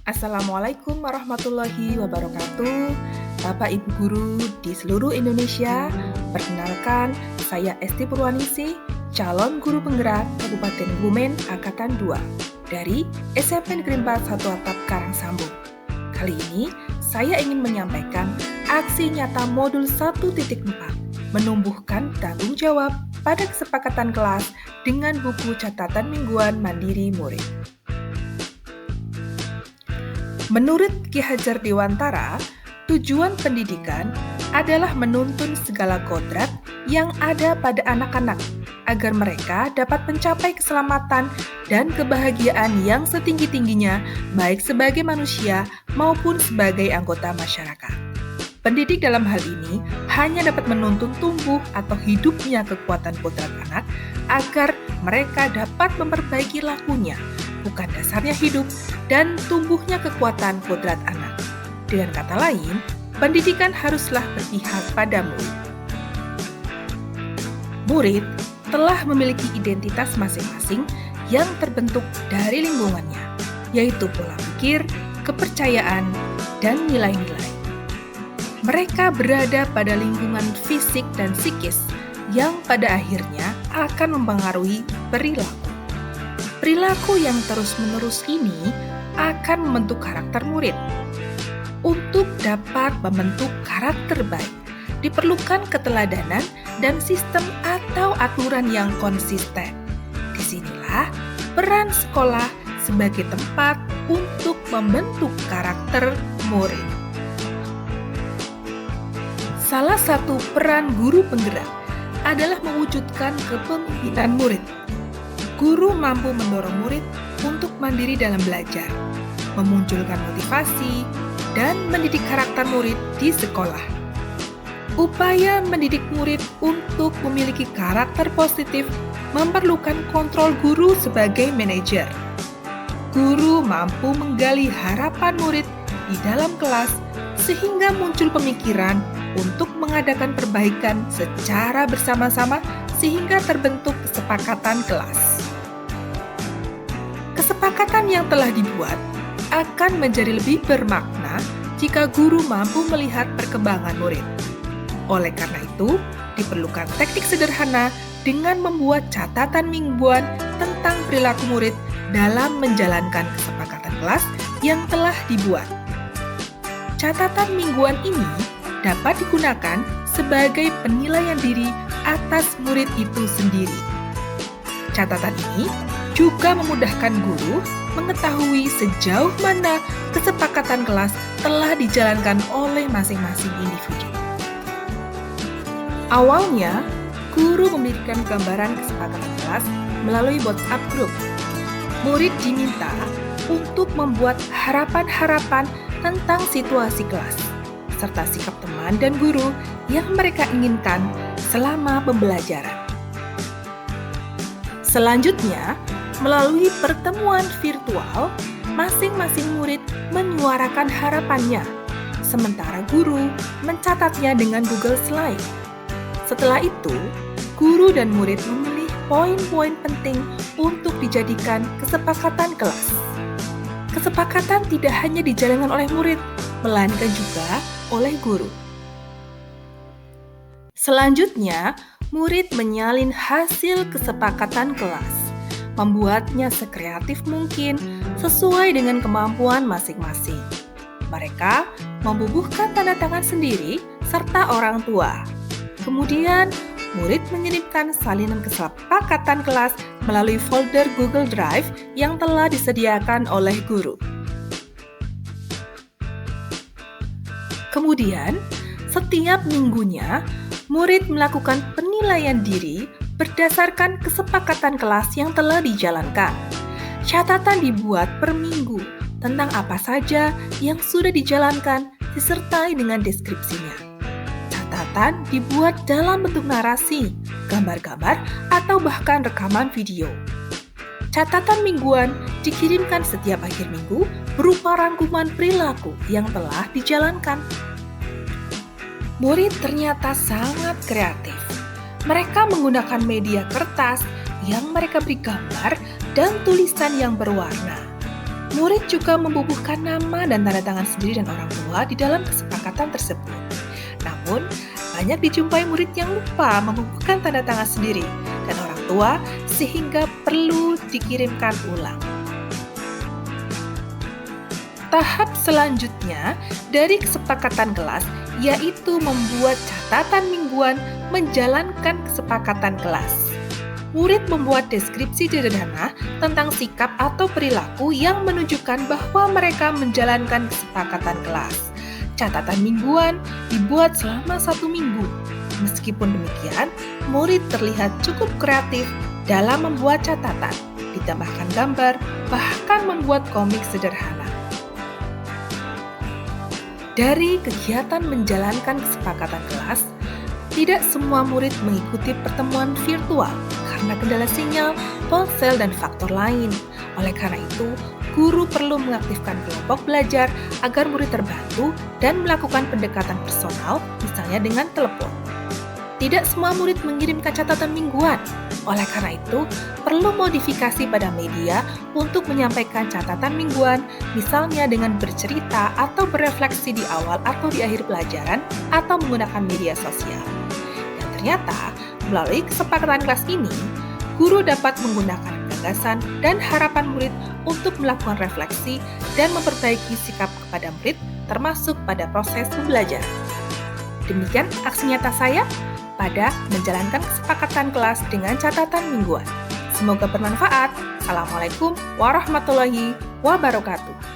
Assalamualaikum warahmatullahi wabarakatuh. Bapak Ibu guru di seluruh Indonesia, perkenalkan saya Esti Purwaningsih, calon guru penggerak Kabupaten Kebumen Angkatan 2 dari SMP Negeri 4 1 Atap Karangsambung. Kali ini saya ingin menyampaikan aksi nyata modul 1.4, menumbuhkan tanggung jawab pada kesepakatan kelas dengan buku catatan mingguan mandiri murid. Menurut Ki Hajar Dewantara, tujuan pendidikan adalah menuntun segala kodrat yang ada pada anak-anak agar mereka dapat mencapai keselamatan dan kebahagiaan yang setinggi-tingginya baik sebagai manusia maupun sebagai anggota masyarakat. Pendidik dalam hal ini hanya dapat menuntun tumbuh atau hidupnya kekuatan kodrat anak agar mereka dapat memperbaiki lakunya, bukan dasarnya hidup dan tumbuhnya kekuatan kodrat anak. Dengan kata lain, pendidikan haruslah berpihak pada murid. Murid telah memiliki identitas masing-masing yang terbentuk dari lingkungannya, yaitu pola pikir, kepercayaan, dan nilai-nilai. Mereka berada pada lingkungan fisik dan psikis yang pada akhirnya akan mempengaruhi perilaku. Perilaku yang terus-menerus ini akan membentuk karakter murid. Untuk dapat membentuk karakter baik, diperlukan keteladanan dan sistem atau aturan yang konsisten. Disinilah peran sekolah sebagai tempat untuk membentuk karakter murid. Salah satu peran guru penggerak adalah mewujudkan kepemimpinan murid. Guru mampu mendorong murid untuk mandiri dalam belajar, memunculkan motivasi, dan mendidik karakter murid di sekolah. Upaya mendidik murid untuk memiliki karakter positif memerlukan kontrol guru sebagai manajer. Guru mampu menggali harapan murid di dalam kelas sehingga muncul pemikiran untuk mengadakan perbaikan secara bersama-sama sehingga terbentuk kesepakatan kelas. Kesepakatan yang telah dibuat akan menjadi lebih bermakna jika guru mampu melihat perkembangan murid. Oleh karena itu, diperlukan teknik sederhana dengan membuat catatan mingguan tentang perilaku murid dalam menjalankan kesepakatan kelas yang telah dibuat. Catatan mingguan ini dapat digunakan sebagai penilaian diri atas murid itu sendiri. Catatan ini juga memudahkan guru mengetahui sejauh mana kesepakatan kelas telah dijalankan oleh masing-masing individu. Awalnya, guru memberikan gambaran kesepakatan kelas melalui WhatsApp group. Murid diminta untuk membuat harapan-harapan tentang situasi kelas, serta sikap teman dan guru yang mereka inginkan selama pembelajaran. Selanjutnya, melalui pertemuan virtual, masing-masing murid menyuarakan harapannya, sementara guru mencatatnya dengan Google Slide. Setelah itu, guru dan murid memilih poin-poin penting untuk dijadikan kesepakatan kelas. Kesepakatan tidak hanya dijalankan oleh murid, melainkan juga oleh guru. Selanjutnya, murid menyalin hasil kesepakatan kelas, membuatnya sekreatif mungkin sesuai dengan kemampuan masing-masing. Mereka membubuhkan tanda tangan sendiri serta orang tua. Kemudian, murid mengirimkan salinan kesepakatan kelas melalui folder Google Drive yang telah disediakan oleh guru. Kemudian, setiap minggunya, murid melakukan penilaian diri berdasarkan kesepakatan kelas yang telah dijalankan. Catatan dibuat per minggu tentang apa saja yang sudah dijalankan disertai dengan deskripsinya. Catatan dibuat dalam bentuk narasi, gambar-gambar, atau bahkan rekaman video. Catatan mingguan dikirimkan setiap akhir minggu berupa rangkuman perilaku yang telah dijalankan. Murid ternyata sangat kreatif. Mereka menggunakan media kertas yang mereka beri gambar dan tulisan yang berwarna. Murid juga membubuhkan nama dan tanda tangan sendiri dan orang tua di dalam kesepakatan tersebut. Namun, banyak dijumpai murid yang lupa membubuhkan tanda tangan sendiri dan orang tua sehingga perlu dikirimkan ulang. Tahap selanjutnya dari kesepakatan kelas yaitu membuat catatan mingguan menjalankan kesepakatan kelas. Murid membuat deskripsi sederhana tentang sikap atau perilaku yang menunjukkan bahwa mereka menjalankan kesepakatan kelas. Catatan mingguan dibuat selama 1 minggu. Meskipun demikian, murid terlihat cukup kreatif dalam membuat catatan, ditambahkan gambar, bahkan membuat komik sederhana. Dari kegiatan menjalankan kesepakatan kelas, tidak semua murid mengikuti pertemuan virtual karena kendala sinyal, ponsel, dan faktor lain. Oleh karena itu, guru perlu mengaktifkan kelompok belajar agar murid terbantu dan melakukan pendekatan personal, misalnya dengan telepon. Tidak semua murid mengirimkan catatan mingguan. Oleh karena itu, perlu modifikasi pada media untuk menyampaikan catatan mingguan, misalnya dengan bercerita atau berefleksi di awal atau di akhir pelajaran, atau menggunakan media sosial. Dan ternyata, melalui kesepakatan kelas ini, guru dapat menggunakan gagasan dan harapan murid untuk melakukan refleksi dan memperbaiki sikap kepada murid, termasuk pada proses pembelajaran. Demikian aksi nyata saya pada menjalankan kesepakatan kelas dengan catatan mingguan. Semoga bermanfaat. Assalamualaikum warahmatullahi wabarakatuh.